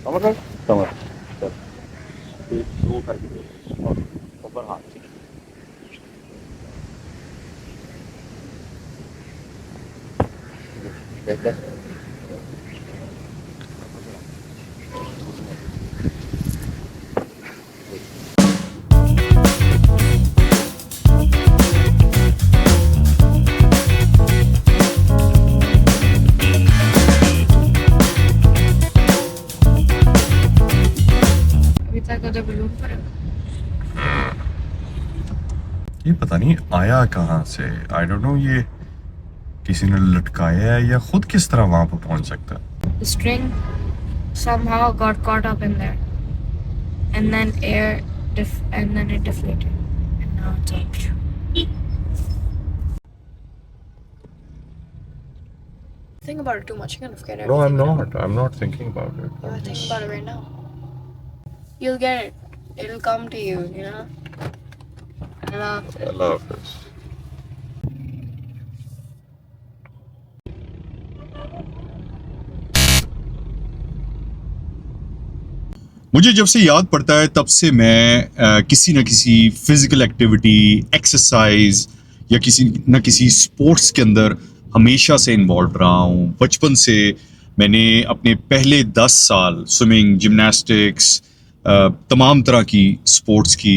कमर कर, कमर कर, दो करके दो और ऊपर हाथ ठीक है बेहतर। अभी तक उधर बलून पर है। ये पता नहीं आया कहाँ से, आई डोंट नो, ये किसी ने लटकाया है या खुद किस तरह वहां पर पहुंच सकता है। The string somehow got caught up in there, and then and then it deflated, and now it's out. Think about it too much. You're gonna forget everything. No, I'm you know? not. I'm not thinking about it. You're thinking about it right now. You'll get it. It'll come to you. You know. I love it. I love this. मुझे जब से याद पड़ता है तब से मैं किसी न किसी फिजिकल एक्टिविटी, एक्सरसाइज या किसी न किसी स्पोर्ट्स के अंदर हमेशा से इन्वॉल्व रहा हूँ। बचपन से मैंने अपने पहले 10 साल स्विमिंग, जिम्नास्टिक्स, तमाम तरह की स्पोर्ट्स की।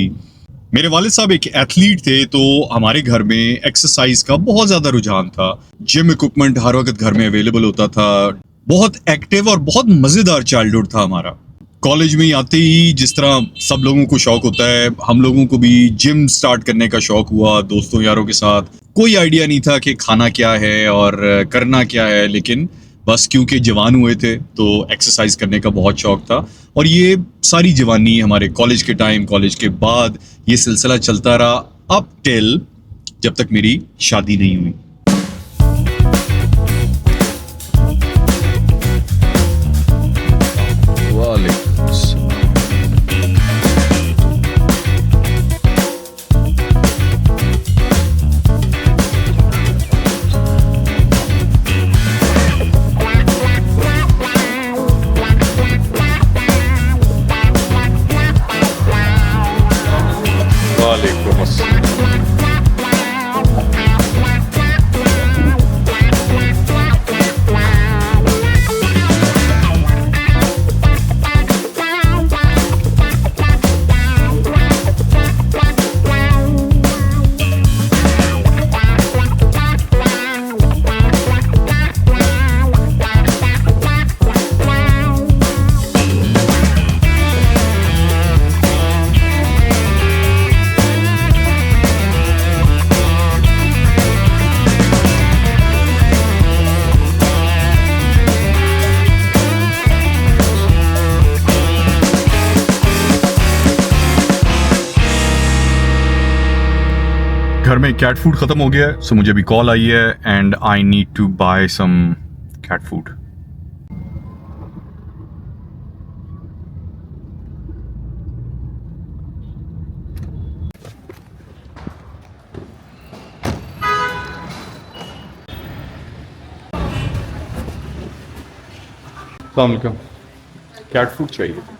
मेरे वालिद साहब एक एथलीट थे, तो हमारे घर में एक्सरसाइज का बहुत ज़्यादा रुझान था। जिम इक्विपमेंट हर वक्त घर में अवेलेबल होता था। बहुत एक्टिव और बहुत मज़ेदार चाइल्डहुड था हमारा। कॉलेज में आते ही जिस तरह सब लोगों को शौक होता है, हम लोगों को भी जिम स्टार्ट करने का शौक हुआ दोस्तों यारों के साथ। कोई आइडिया नहीं था कि खाना क्या है और करना क्या है, लेकिन बस क्योंकि जवान हुए थे तो एक्सरसाइज करने का बहुत शौक था। और ये सारी जवानी हमारे कॉलेज के टाइम, कॉलेज के बाद ये सिलसिला चलता रहा अप टिल जब तक मेरी शादी नहीं हुई। घर में कैट फूड खत्म हो गया है, सो मुझे अभी कॉल आई है and I need to buy some cat food. अस्सलाम वालेकुम, कैट फूड चाहिए।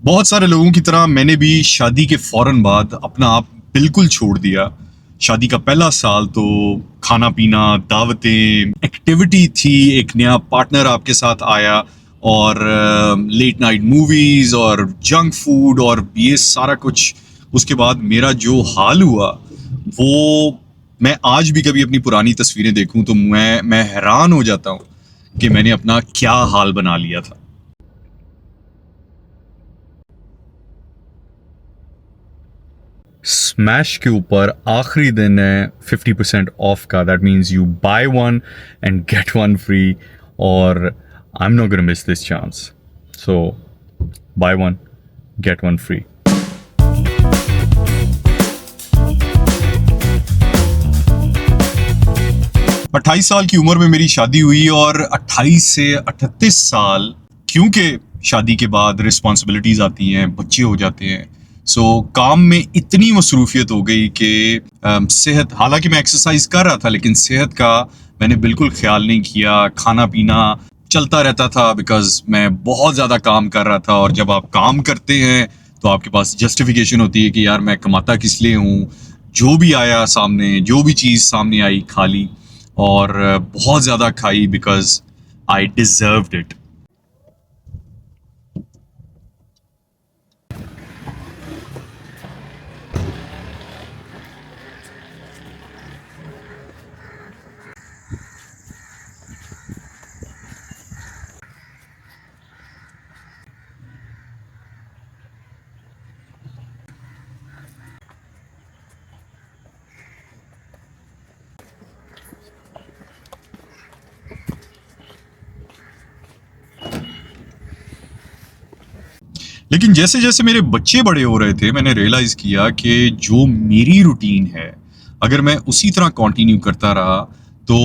बहुत सारे लोगों की तरह मैंने भी शादी के फौरन बाद अपना आप बिल्कुल छोड़ दिया। शादी का पहला साल तो खाना पीना, दावतें, एक्टिविटी थी, एक नया पार्टनर आपके साथ आया और लेट नाइट मूवीज और जंक फूड और ये सारा कुछ। उसके बाद मेरा जो हाल हुआ वो, मैं आज भी कभी अपनी पुरानी तस्वीरें देखूं तो मैं हैरान हो जाता हूं कि मैंने अपना क्या हाल बना लिया था। स्मैश के ऊपर आखिरी दिन है 50% ऑफ का। That means you buy one and get one free, और I am not gonna miss this chance. So buy one get one free. अट्ठाईस साल की उम्र में मेरी शादी हुई और 28 से 38 साल, क्योंकि शादी के बाद रिस्पॉन्सिबिलिटीज आती हैं, बच्चे हो जाते हैं, सो काम में इतनी मसरूफियत हो गई कि सेहत, हालांकि मैं एक्सरसाइज कर रहा था लेकिन सेहत का मैंने बिल्कुल ख्याल नहीं किया। खाना पीना चलता रहता था बिकॉज मैं बहुत ज़्यादा काम कर रहा था, और जब आप काम करते हैं तो आपके पास जस्टिफिकेशन होती है कि यार मैं कमाता किस लिए हूँ। जो भी आया सामने, जो भी चीज़ सामने आई खा ली, और बहुत ज़्यादा खाई बिकॉज आई डिजर्व्ड इट। लेकिन जैसे जैसे मेरे बच्चे बड़े हो रहे थे, मैंने रियलाइज किया कि जो मेरी रूटीन है, अगर मैं उसी तरह कंटिन्यू करता रहा तो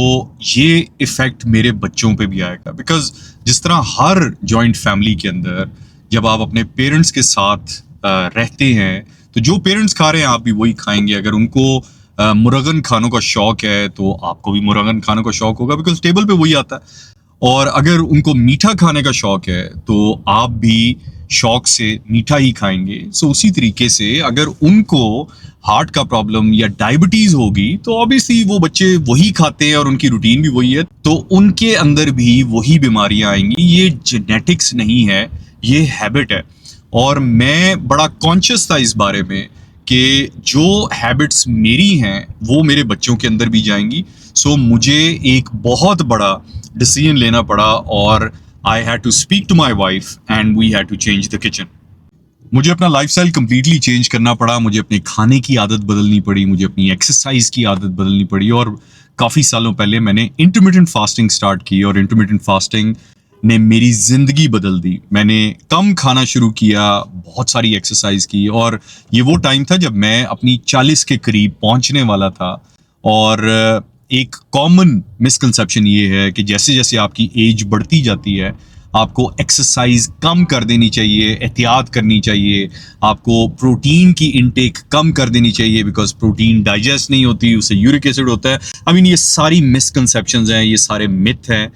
ये इफेक्ट मेरे बच्चों पे भी आएगा। बिकॉज जिस तरह हर जॉइंट फैमिली के अंदर जब आप अपने पेरेंट्स के साथ रहते हैं तो जो पेरेंट्स खा रहे हैं आप भी वही खाएंगे। अगर उनको मुरगन खानों का शौक है तो आपको भी मुरगन खानों का शौक होगा, बिकॉज टेबल पे वही आता है। और अगर उनको मीठा खाने का शौक है तो आप भी शौक से मीठा ही खाएंगे। सो उसी तरीके से अगर उनको हार्ट का प्रॉब्लम या डायबिटीज होगी तो ऑब्वियसली वो बच्चे वही खाते हैं और उनकी रूटीन भी वही है, तो उनके अंदर भी वही बीमारियां आएंगी। ये जेनेटिक्स नहीं है, ये हैबिट है। और मैं बड़ा कॉन्शियस था इस बारे में कि जो हैबिट्स मेरी हैं वो मेरे बच्चों के अंदर भी जाएंगी। सो मुझे एक बहुत बड़ा डिसीजन लेना पड़ा और I had to speak to my wife and we had to change the kitchen. मुझे अपना लाइफस्टाइल कंप्लीटली चेंज करना पड़ा। मुझे अपने खाने की आदत बदलनी पड़ी, मुझे अपनी एक्सरसाइज की आदत बदलनी पड़ी। और काफ़ी सालों पहले मैंने इंटरमिटेंट फास्टिंग स्टार्ट की और इंटरमिटेंट फास्टिंग ने मेरी ज़िंदगी बदल दी। मैंने कम खाना शुरू किया, बहुत सारी एक्सरसाइज की, और ये वो टाइम था जब मैं अपनी 40 के करीब पहुंचने वाला था। और एक कॉमन मिसकंसेप्शन ये है कि जैसे जैसे आपकी एज बढ़ती जाती है आपको एक्सरसाइज कम कर देनी चाहिए, एहतियात करनी चाहिए, आपको प्रोटीन की इनटेक कम कर देनी चाहिए बिकॉज प्रोटीन डाइजेस्ट नहीं होती, उससे यूरिक एसिड होता है। आई मीन ये सारी मिसकंसेप्शंस हैं, ये सारे मिथ हैं।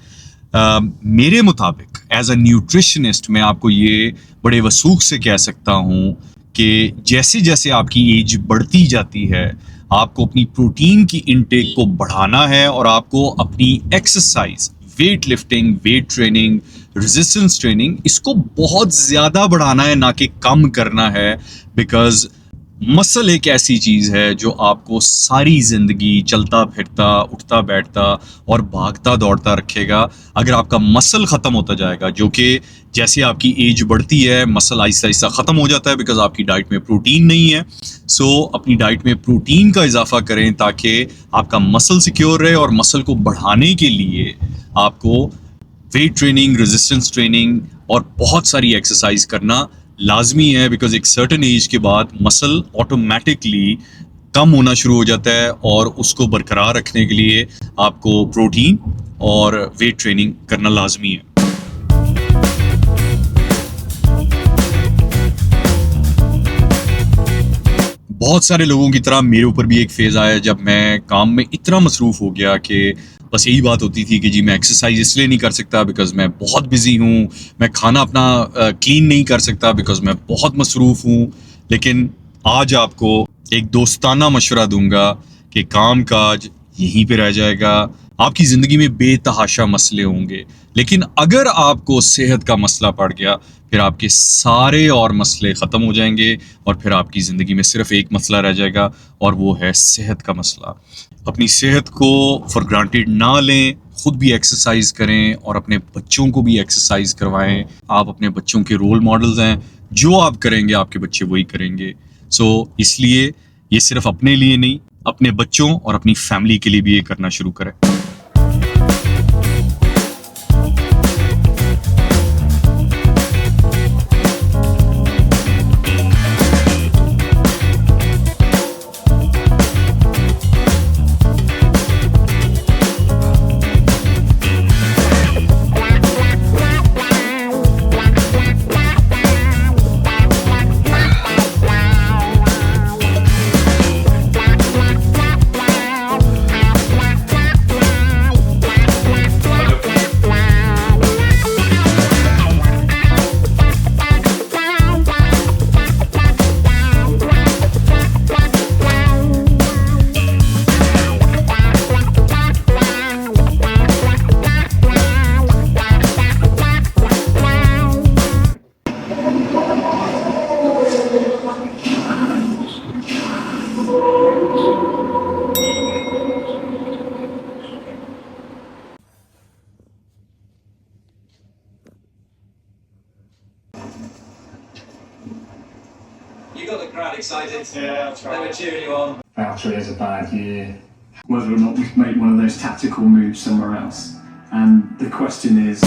मेरे मुताबिक एज अ न्यूट्रिशनिस्ट मैं आपको ये बड़े वसूख से कह सकता हूँ कि जैसे जैसे आपकी एज बढ़ती जाती है आपको अपनी प्रोटीन की इनटेक को बढ़ाना है और आपको अपनी exercise, weight lifting, weight training, resistance training, इसको बहुत ज़्यादा बढ़ाना है, ना कि कम करना है। बिकॉज मसल एक ऐसी चीज़ है जो आपको सारी ज़िंदगी चलता फिरता, उठता बैठता और भागता दौड़ता रखेगा। अगर आपका मसल ख़त्म होता जाएगा, जो कि जैसे आपकी एज बढ़ती है मसल आहिस्ता आहिस्ता ख़त्म हो जाता है बिकॉज आपकी डाइट में प्रोटीन नहीं है। सो अपनी डाइट में प्रोटीन का इजाफा करें ताकि आपका मसल सिक्योर रहे। और मसल को बढ़ाने के लिए आपको वेट ट्रेनिंग, रेजिस्टेंस ट्रेनिंग और बहुत सारी एक्सरसाइज करना लाजमी है। बिकॉज एक सर्टेन एज के बाद मसल ऑटोमेटिकली कम होना शुरू हो जाता है और उसको बरकरार रखने के लिए आपको प्रोटीन और वेट ट्रेनिंग करना लाजमी है। बहुत सारे लोगों की तरह मेरे ऊपर भी एक फेज़ आया जब मैं काम में इतना मसरूफ़ हो गया कि बस यही बात होती थी कि जी मैं एक्सरसाइज इसलिए नहीं कर सकता बिकॉज मैं बहुत बिजी हूँ, मैं खाना अपना क्लीन नहीं कर सकता बिकॉज मैं बहुत मसरूफ़ हूँ। लेकिन आज आपको एक दोस्ताना मशवरा दूंगा कि काम काज यहीं पे रह जाएगा, आपकी ज़िंदगी में बेतहाशा मसले होंगे, लेकिन अगर आपको सेहत का मसला पड़ गया फिर आपके सारे और मसले ख़त्म हो जाएंगे और फिर आपकी ज़िंदगी में सिर्फ एक मसला रह जाएगा और वो है सेहत का मसला। अपनी सेहत को फॉर ग्रांटेड ना लें, खुद भी एक्सरसाइज करें और अपने बच्चों को भी एक्सरसाइज करवाएं। आप अपने बच्चों के रोल मॉडल्स हैं, जो आप करेंगे आपके बच्चे वही करेंगे। सो इसलिए ये सिर्फ अपने लिए नहीं, अपने बच्चों और अपनी फैमिली के लिए भी ये करना शुरू करें। excited. Yeah, they were cheering you on. Valtteri has a bad year, whether or not we make one of those tactical moves somewhere else. And the question is,